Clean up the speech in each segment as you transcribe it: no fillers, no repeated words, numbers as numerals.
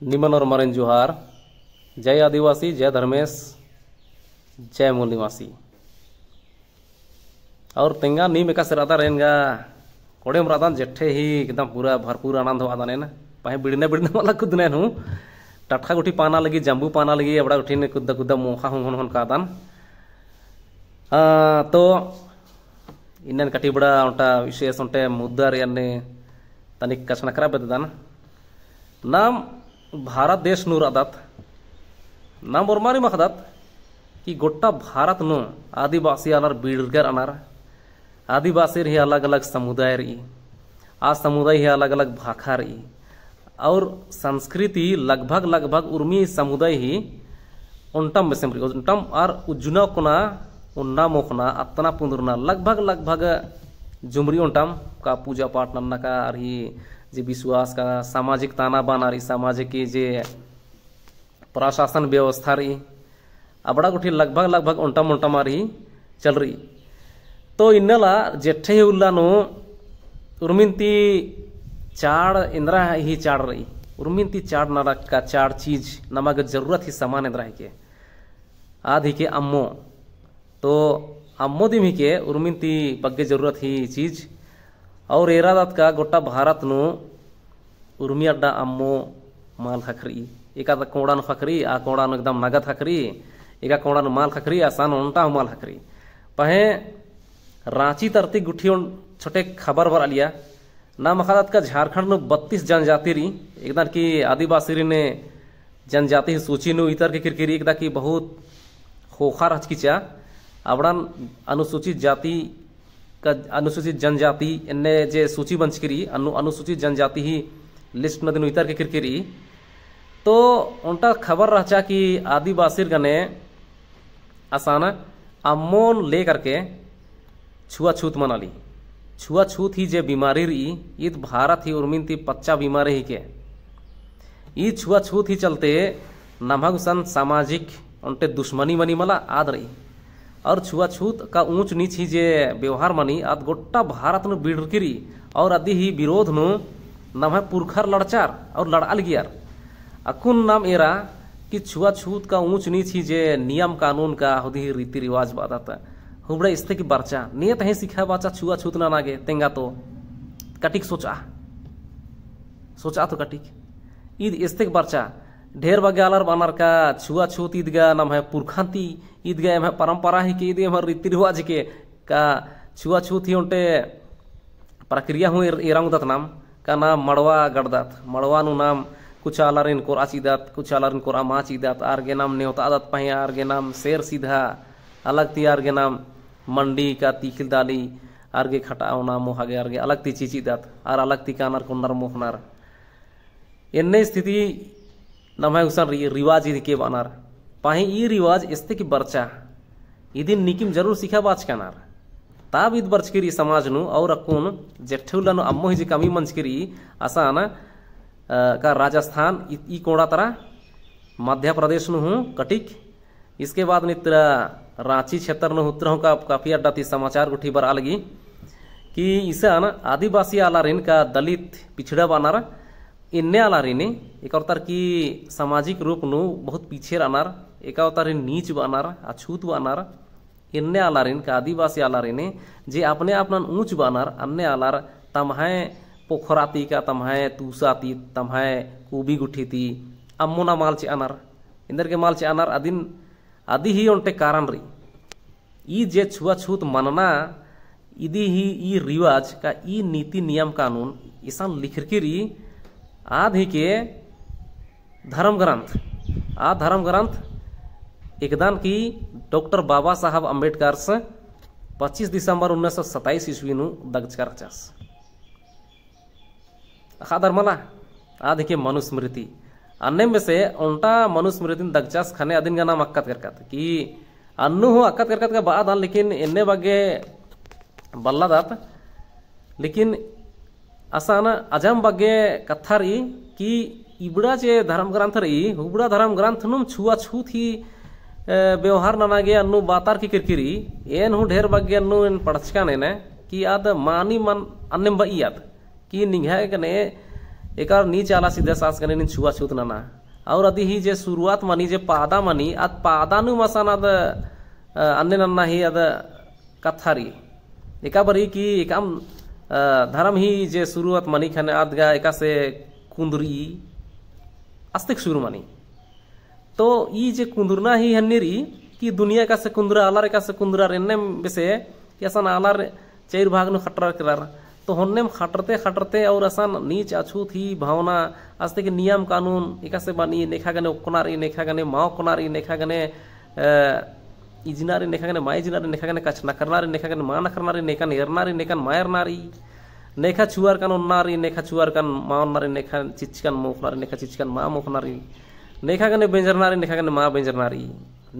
निमन और मरण जोहार। जय आदिवासी, जय धर्मेश, जय मूल निवासी। और तेंगा नीम एका सिरादा रहेगा कोड़ेम रादान जेठे ही एकदम पूरा भरपूर आनंद हो आदाने ना पाहे बिड़ने बिड़ने वाला कुदने हूँ टटका गुठी पाना लगी जम्बू पाना लगी एबड़ा गुठी ने कुद्दा कुद्दा मोखा हूँ कादान तो इन्हें कटी बड़ा उनटा विशेष उनटे मुद्दा यानी तनिक कचनकरा बेदान नाम भारत देश नूर आदत नाम बोरमारी मखदत कि गोट्टा भारत नु आदिवासी अनार बीड़गर अनार आदिवासी ही अलग अलग समुदाय रही आ समुदाय ही अलग अलग भाखा रही और संस्कृति लगभग लगभग उर्मी समुदाय ही उन्टम बेसमरी उन्टम और उज्जुना कोना उन्ना मोखना अतना पुंदुरना लगभग लगभग जुमरी उन्टम का पूजा पाठ नन्ना का रही जे विश्वास का सामाजिक ताना बाना रही सामाजिक की जे प्रशासन व्यवस्था रही अबड़ा गुठी लगभग लगभग उन्टम उन्टम रही चल रही तो इन्नला जेठे उल्लानो उर्मिंती चाड़ इंद्रा ही चाड़ रही उर्मिंती चाड़ नरक का चाड़ चीज नमक जरूरत ही समान इंद्रा के आधि के अम्मो तो अम्मो दिम ही के उर्मिंती बग्गे जरूरत ही चीज और एरादत का गोटा भारत नु उर्मी अड्डा अम्मो माल खखरी एका कोड़ान खखरी आ कोड़ान एकदम नगद खखरी एका कोड़ान माल खखरी आसान उल्टा माल खखरी पहे रांची तरती गुठी छोटे खबर बर लिया नाम अखादत का झारखंड में 32 जनजाति रही एकदम की आदिवासी ने जनजाति सूची नु इतर के किरकिरी एकदा की बहुत खोखा रचकिचा अबड़न अनुसूचित जाति का अनुसूचित जनजाति इन्ने जे सूची बंच करी अनुसूचित जनजाति ही लिस्ट में दिन इतर के किरकिरी तो उनका खबर रचा कि आदिवासी गने आसान अमोन ले करके छुआछूत मना ली छुआछूत ही जे बीमारी रही ईद भारत ही उर्मिनती पच्चा बीमारी ही के ई छुआछूत ही चलते नमहगुसन सामाजिक उनटे दुश्मनी मनी मला आद रही और छुआछूत का ऊंच नीच ही जे व्यवहार मनी आद गोट्टा भारत नु बिड़किरी और अदि ही विरोध नु नमह पुरखर लड़चार और लड़ाल गियार अकुन नाम एरा कि छुआछूत का ऊंच नीच ही जे नियम कानून का हुदी रीति रिवाज बादाता हुबड़े इस्ते की बर्चा नियत है सिखा बाचा छुआछूत ना नागे तेंगा तो कटिक सोचा तो कटिक ईद इस्ते की बर्चा ढेर बग्यालर बानर का छुआछूत ईदगा नाम है पुरखांती ईदगा एम परंपरा ही के ईद रीति रिवाज के का छुआछूत ही उनटे प्रक्रिया हूँ एरंगदत नाम का नाम मड़वा गड़दत मड़वा नु नाम कुछ आलारिन कोराचीदत कुछ आलारिन कोरा माचीदत आरगे नाम नेवता आदत पहे आरगे नाम शेर सीधा अलग ती आरगे नाम मंडी का तीखिल दाली आरगे खटावना मोहागे आरगे अलग ती चीचीदत और अलग ती कानर कुन्नर मोहनार इन्ने स्थिति नम है उसन रिवाज इध के बानार पाही ई रिवाज इस्ते की बर्चा इदिन निकिम जरूर सीखा बाच कानार ताब ईद बर्च करी समाज नु और अकुन जेठुलन अम्मो ही जे कमी मंच करी आसान का राजस्थान ई कोड़ा तरह मध्य प्रदेश नु हूँ कटिक इसके बाद नित्र रांची क्षेत्र नु उतरों का काफी अड्डा थी समाचार गुठी बर आलगी कि ईसान आदिवासी आलारिन का दलित पिछड़ा बानार इन्ने आलारिन एक अवतार की सामाजिक रूप नु बहुत पीछे रानार एक अवतार नीच बानार अछूत बानार इन्ने आलारिन का आदिवासी आलारिन जे अपने अपना ऊंच बानार अन्य आलार तमहे पोखराती का तमहे तूसाती तमहे कूबी गुठी थी अम्मुना माल चे अनार इंदर के माल चे अनार अदिन आदि ही उनटे कारण रही ई जे छुआछूत मनना इदी ही ई रिवाज का ई नीति नियम कानून ईसान लिखरकिरी आधि के धर्म ग्रंथ एकदम की डॉक्टर बाबा साहब अम्बेडकर से 25 दिसंबर 1927 ईस्वी नु दगचकर चास खादर मला आधि के मनुस्मृति अन्य में से उल्टा मनुस्मृति दगचास खाने अदिन का नाम अक्कत करकत कि अन्नु हो अक्कत करकत का बाद लेकिन इन्ने बगे बल्ला दात लेकिन आसान अजम बगे कथा रही कि इबड़ा चे धर्म ग्रंथ रही हुबड़ा धर्म ग्रंथ नुम छुआछूत ही व्यवहार नानागे अन्नु बातार की किरकिरी एन हूँ ढेर बगे अन्नु इन पढ़चका ने कि आद मानी मन अन्य बइयाद कि निघाए कने एकार नीच आला सीधे सास गने नी छुआछूत नाना और अदी ही जे शुरुआत मनी जे पादा मनी अद पादानु मसान अद अन्य नन्ना ही अद कथारी एका बरी की एकाम धर्म ही जे शुरुआत मनी खाने अदगा एका से कुंदरी अस्तिक शुरू मनी तो ई जे कुंदरना ही हन्नेरी कि दुनिया का से कुंदरा आलार का से कुंदरा रेन्ने बेसे कि असन आलार चैर भाग नु खटरा करार तो होन्नेम खटरते खटरते और असन नीच अछूत ही भावना आस्ते के नियम कानून एका से बानी नेखा गने ओकनारी नेखा गने माओ कोनारी नेखा गने इजनारी नेखा गने माय इजनारी नेखा गने कच नकरनारी नेखा गने मा नकरनारी नेका नेरनारी नेका मायरनारी नेखा छुआर कान उन्नारी नेखा छुआर कान मावनारी नेखा चिचकन मोखनारी नेखा चिचकन मा मोखनारी नेखा गने बेंजरनारी नेखा गने मा बेंजरनारी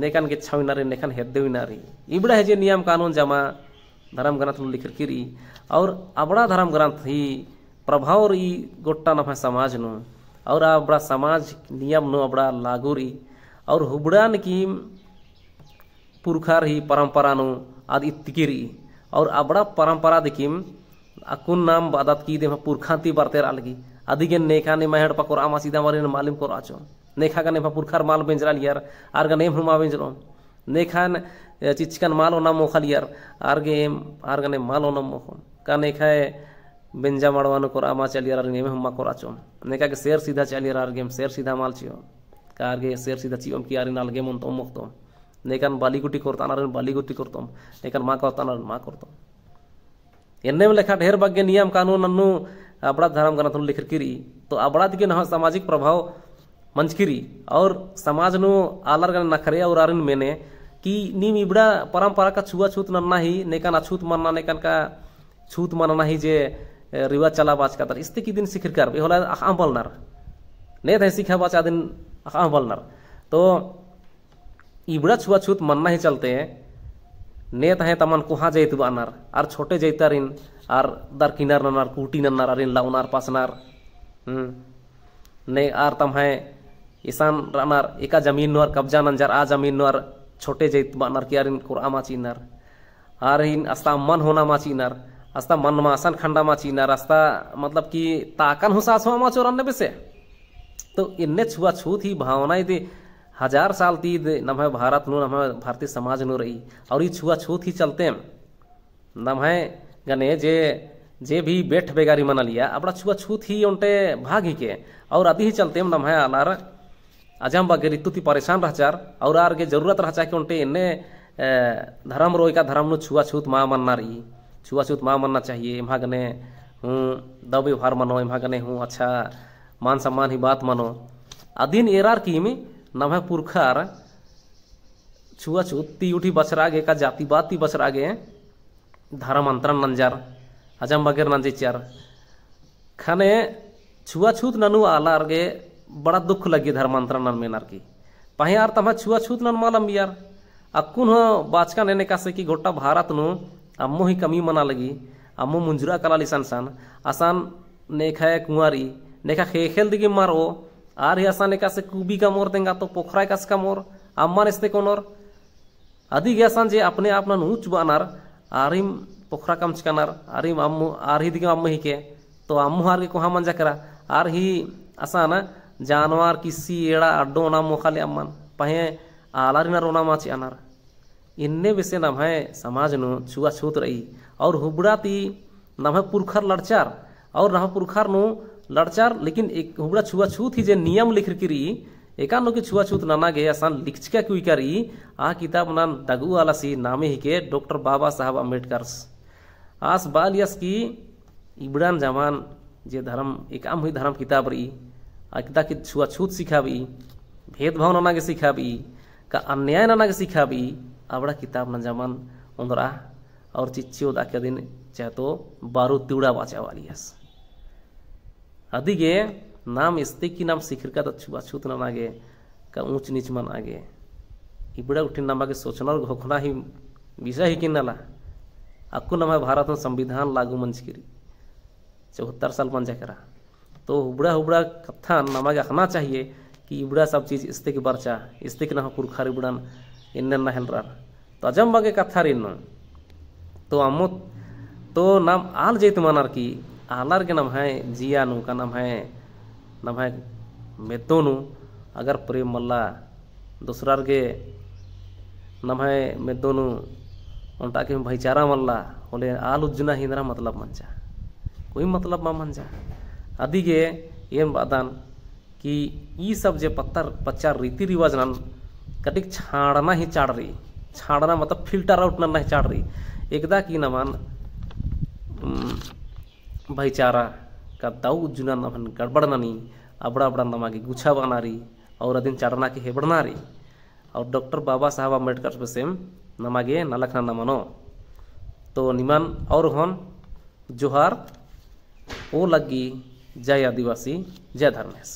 नेकान के छाविनारी नेखान हेद्देविनारी इबड़ा है जे नियम कानून जमा धर्म ग्रंथ लिखर किरी और अबड़ा धर्म ग्रंथ ही प्रभाव ई गोट्टा नफा समाज नु और अबड़ा समाज नियम नु अबड़ा लागूरी और हुबड़ान की पुरखार ही परंपरा नु आदि इत्तिकिरी और अबड़ा परंपरा दिकिम अकुन नाम बादत की दे पुरखांती बरतेर अलगी अधिगे नेखा ने महड़ पकोर आमा सीधा मारे मालूम को आचो नेखा गने पुरखार माल बेंजराल यार आर गने हुमा बेंजरो नेखान चिचकन माल ओना मोखल यार आर गने माल ओना मोखो का नेखा बेंजा मड़वानो को आमा चल यार ने हुमा को आचो नेखा के शेर सीधा चल यार आर गेम शेर सीधा माल चियो का आर गे शेर सीधा चियो की यार नाल गेम उन तो मोखतो नेकान बालीगुटी करता नार बालीगुटी करतम नेकान मा करता नार मा करतम एन्ने में लेखा ढेर बग्गे नियम कानून अन्नु अबड़ा धर्म ग्रंथ लिखर किरी तो अबड़ा दिके न सामाजिक प्रभाव मंचकिरी और समाज नु आलर गन नखरे और आरिन मेने कि नीम इबड़ा परंपरा का छुआछूत नन्ना ही नेकान अछूत मनना नेकान का छूत मनना ही जे रिवाज चला बाज का तर इस्ते की दिन सिखर कर होला आम बलनर ने थे सिखा बाचा दिन आम बलनर तो इबड़ा छुआछूत मनना ही चलते हैं नेत है तमन कुहा जैत बानर आर छोटे जैतारिन आर दर किनार ननार कूटी ननार अरिन लाउनार पासनार ने आर तम है ईसान रनार एका जमीन नोर कब्जा नंजर आ जमीन नोर छोटे जैत बानर की अरिन कुर आमाचीनर आर इन अस्ता मन होना माचीनर अस्ता मन मासन खंडा माचीनर अस्ता मतलब कि ताकन हुसास हो माचोरन ने बेसे तो इन्ने छुआछूत ही भावना यदि 1000 साल तीद नम है भारत नु नम है भारतीय समाज नु रही और ये छुआछूत ही चलते नम है गने जे भी बैठ बेगारी मना लिया अपना छुआछूत ही उनटे भाग ही के और अभी ही चलते नम है आलार अजम बागे ऋतुति परेशान रहचार और आर के जरूरत रहचा के उनटे इन्ने धर्म रोई का धर्म नु छुआछूत मा मनना रही छुआछूत मा मनना चाहिए इम्हा गने हूँ दव व्यवहार मनो इम्हा गने हूँ अच्छा मान सम्मान ही बात मनो अधीन एरार की में नम है पुरखार छुआछूत ती उठी बछरागे का जाति बात ती बछरागे धर्म अंतरण नंजार हजम बगैर नंजिचार खाने छुआछूत ननु आलार गे बड़ा दुख लगी धर्म अंतरण नन मेनार की पहे यार तम छुआछूत नन मालम यार अकुन हो बाचका नेने का से की गोटा भारत नु अम्मो ही कमी मना लगी अम्मो मुंजुरा कला लिसन सन आसान नेखा कुंवारी नेखा खेल दिगी मारो आर ही आसान का से कुबी का मोर देंगा तो पोखरा का का मोर अम्मा नेस्ते कोनोर आदि गयासान जे अपने आप न ऊंच बानार आरिम पोखरा कम चिकानार आरिम अम्मू आर ही दिगे अम्म ही के तो अम्मू आर के कोहा मंजा करा आर ही आसान जानवर किसी एड़ा अड्डो ना मोखाले अम्मन पहे आलारिनार ओना माची अनार इन्ने विषय नाम है समाज नु छुआछूत रही और हुबड़ाती नाम है पुरखार लड़चार और नाम पुरखार नु लड़चार लेकिन एक हुबड़ा छुआछूत ही जे नियम लिख करी एकानो के छुआछूत नाना गे आसान लिखचका कुई करी आ किताब नान दगु वाला सी नामे ही के डॉक्टर बाबा साहब अम्बेडकर आस बालियस की इबड़ान जमान जे धर्म एकाम हुई धर्म किताब रही आकिता की छुआछूत सिखाबी भेदभाव नाना के सिखाबी का अन्याय नाना के सिखाबी आवड़ा किताब न जमान उंदरा और चिच्चियो दाके दिन चाहे तो बारू तिवड़ा बाचा वाली अधिगे नाम इस्ते की नाम सिखर का तो छुआछूत ना आगे का ऊंच नीच मन आगे इबड़ा उठिन नाम आगे सोचना और घोखना ही विषय ही किन्नला अक्कू नाम भारत में संविधान लागू मंच करी 74 साल मन करा तो हुबड़ा हुबड़ा कथा नाम आगे आखना चाहिए कि इबड़ा सब चीज इस्ते के बर्चा इस्ते के ना पुरखार इबड़ान इन्न ना हेलरार तो अजम बागे कथा रिन तो अमो तो नाम आल जेत मानार की आलार के नाम है जिया नु का नाम है नमाय मेदोनु अगर प्रेम मल्ला दूसरार के नमाय मेदोनु उनटा के भाईचारा मल्ला बोले आल उज्जुना हिंद्रा मतलब मंजा कोई मतलब मा मंजा अदिगे एम बादान कि ई सब जे पच्चार रीति रिवाज नन कटिक छाड़ना ही चाड़ रही छाड़ना मतलब फिल्टर आउट नन नहीं चाड़ रही एकदा की नमान भाईचारा का दाऊ उज्जुना नमन गड़बड़ ननी अबड़ा अबड़ा नमा की गुच्छा बनारी और अदिन चाड़ना की हेबड़नारी और डॉक्टर बाबा साहब अम्बेडकर पे सेम नमागे नलखना नमनो तो निमान और हन जोहार ओ लगी जय आदिवासी जय धर्मेश।